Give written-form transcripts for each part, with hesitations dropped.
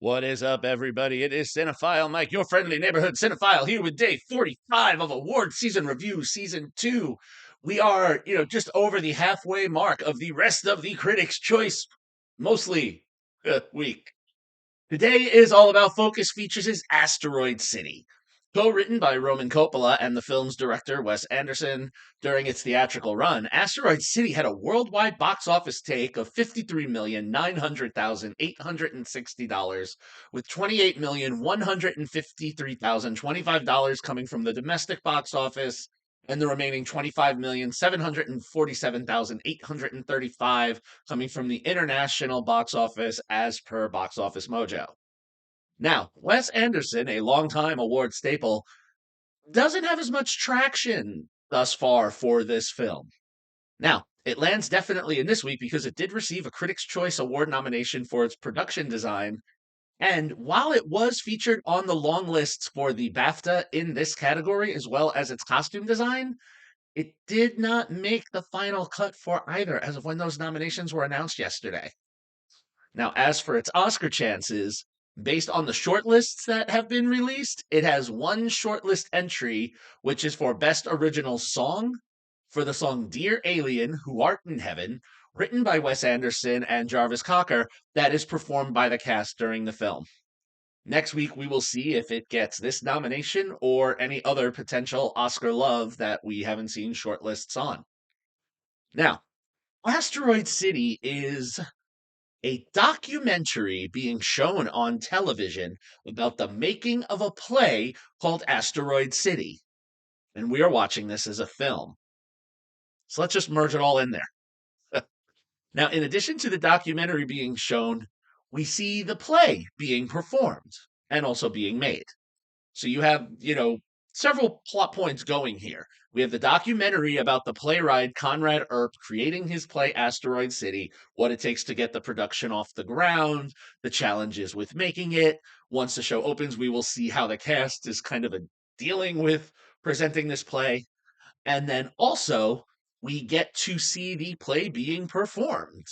What is up, everybody? It is Cinephile Mike, your friendly neighborhood cinephile, here with day 45 of Award Season Review, Season 2. We are, just over the halfway mark of the rest of the Critics' Choice, mostly, week. Today is all about Focus Features' Asteroid City. Co-written by Roman Coppola and the film's director Wes Anderson, during its theatrical run, Asteroid City had a worldwide box office take of $53,900,860, with $28,153,025 coming from the domestic box office, and the remaining $25,747,835 coming from the international box office as per Box Office Mojo. Now, Wes Anderson, a longtime award staple, doesn't have as much traction thus far for this film. Now, it lands definitely in this week because it did receive a Critics' Choice Award nomination for its production design, and while it was featured on the long lists for the BAFTA in this category, as well as its costume design, it did not make the final cut for either as of when those nominations were announced yesterday. Now, as for its Oscar chances, based on the shortlists that have been released, it has one shortlist entry, which is for Best Original Song for the song Dear Alien, Who Art in Heaven, written by Wes Anderson and Jarvis Cocker, that is performed by the cast during the film. Next week, we will see if it gets this nomination or any other potential Oscar love that we haven't seen shortlists on. Now, Asteroid City is a documentary being shown on television about the making of a play called Asteroid City. And we are watching this as a film. So let's just merge it all in there. Now, in addition to the documentary being shown, we see the play being performed and also being made. So you have, several plot points going here. We have the documentary about the playwright Conrad Earp creating his play Asteroid City, what it takes to get the production off the ground, the challenges with making it. Once the show opens, we will see how the cast is kind of dealing with presenting this play. And then also, we get to see the play being performed.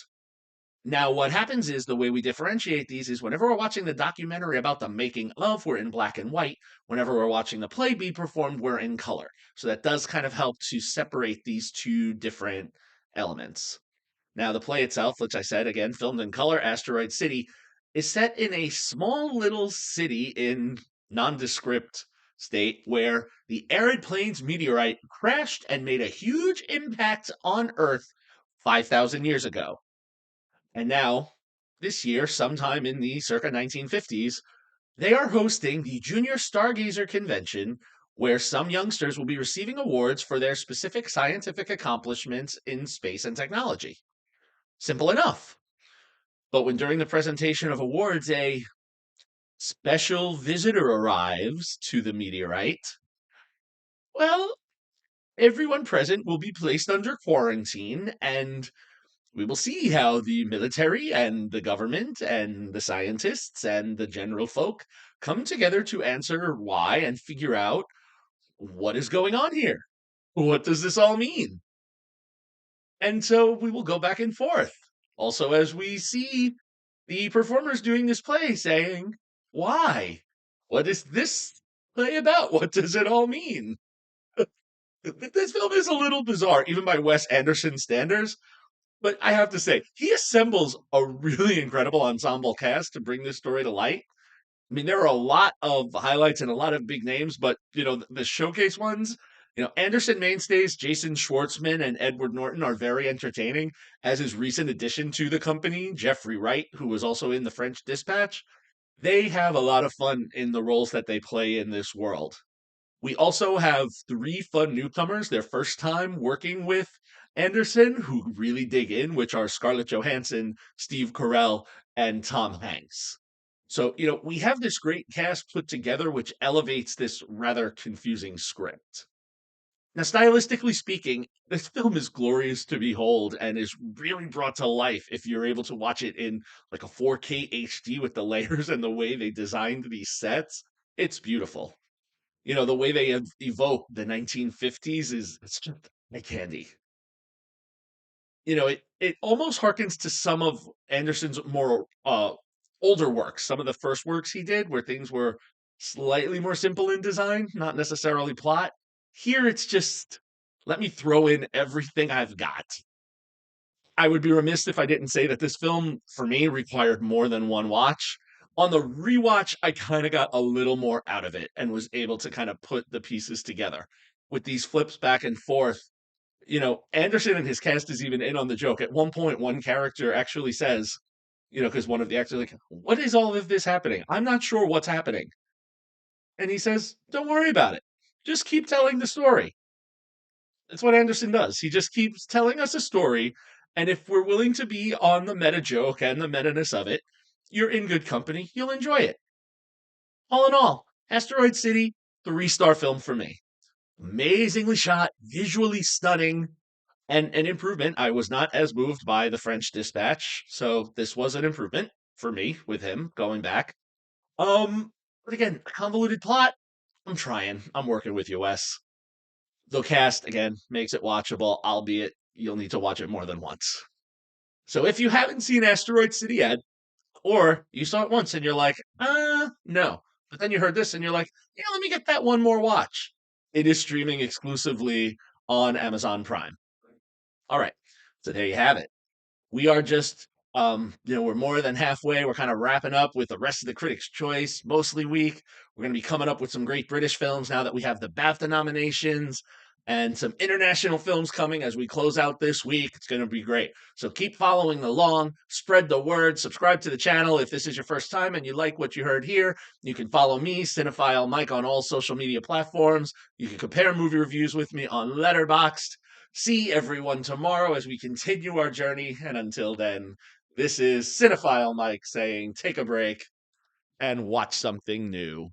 Now, what happens is the way we differentiate these is whenever we're watching the documentary about the making of, we're in black and white. Whenever we're watching the play be performed, we're in color. So that does kind of help to separate these two different elements. Now, the play itself, which I said again, filmed in color, Asteroid City, is set in a small little city in nondescript state where the arid plains meteorite crashed and made a huge impact on Earth 5,000 years ago. And now, this year, sometime in the circa 1950s, they are hosting the Junior Stargazer Convention, where some youngsters will be receiving awards for their specific scientific accomplishments in space and technology. Simple enough. But when during the presentation of awards, a special visitor arrives to the meteorite, well, everyone present will be placed under quarantine, and we will see how the military and the government and the scientists and the general folk come together to answer why and figure out what is going on here. What does this all mean? And so we will go back and forth. Also, as we see the performers doing this play saying, why? What is this play about? What does it all mean? This film is a little bizarre, even by Wes Anderson standards. But I have to say, he assembles a really incredible ensemble cast to bring this story to light. I mean, there are a lot of highlights and a lot of big names, but the showcase ones, Anderson mainstays Jason Schwartzman and Edward Norton are very entertaining, as his recent addition to the company, Jeffrey Wright, who was also in The French Dispatch. They have a lot of fun in the roles that they play in this world. We also have three fun newcomers, their first time working with Anderson, who really dig in, which are Scarlett Johansson, Steve Carell, and Tom Hanks. So, we have this great cast put together, which elevates this rather confusing script. Now, stylistically speaking, this film is glorious to behold and is really brought to life if you're able to watch it in like a 4K HD with the layers and the way they designed these sets. It's beautiful. The way they evoke the 1950s it's just like candy. It almost harkens to some of Anderson's more older works, some of the first works he did where things were slightly more simple in design, not necessarily plot. Here it's just let me throw in everything I've got. I would be remiss if I didn't say that this film, for me, required more than one watch. On the rewatch, I kind of got a little more out of it and was able to kind of put the pieces together with these flips back and forth. Anderson and his cast is even in on the joke. At one point, one character actually says, because one of the actors like, "What is all of this happening? I'm not sure what's happening." And he says, "Don't worry about it. Just keep telling the story." That's what Anderson does. He just keeps telling us a story, and if we're willing to be on the meta joke and the meta-ness of it, you're in good company. You'll enjoy it. All in all, Asteroid City, 3-star film for me. Amazingly shot, visually stunning, and an improvement. I was not as moved by The French Dispatch, so this was an improvement for me with him going back. But again, convoluted plot. I'm trying. I'm working with you, Wes. The cast again makes it watchable, albeit you'll need to watch it more than once. So if you haven't seen Asteroid City yet, or you saw it once and you're like, no, but then you heard this and you're like, yeah, let me get that one more watch. It is streaming exclusively on Amazon Prime. All right, so there you have it. We are just we're more than halfway. We're kind of wrapping up with the rest of the Critics' Choice, mostly week. We're going to be coming up with some great British films now that we have the BAFTA nominations and some international films coming as we close out this week. It's going to be great. So keep following along, spread the word, subscribe to the channel. If this is your first time and you like what you heard here, you can follow me, Cinephile Mike, on all social media platforms. You can compare movie reviews with me on Letterboxd. See everyone tomorrow as we continue our journey. And until then, this is Cinephile Mike saying take a break and watch something new.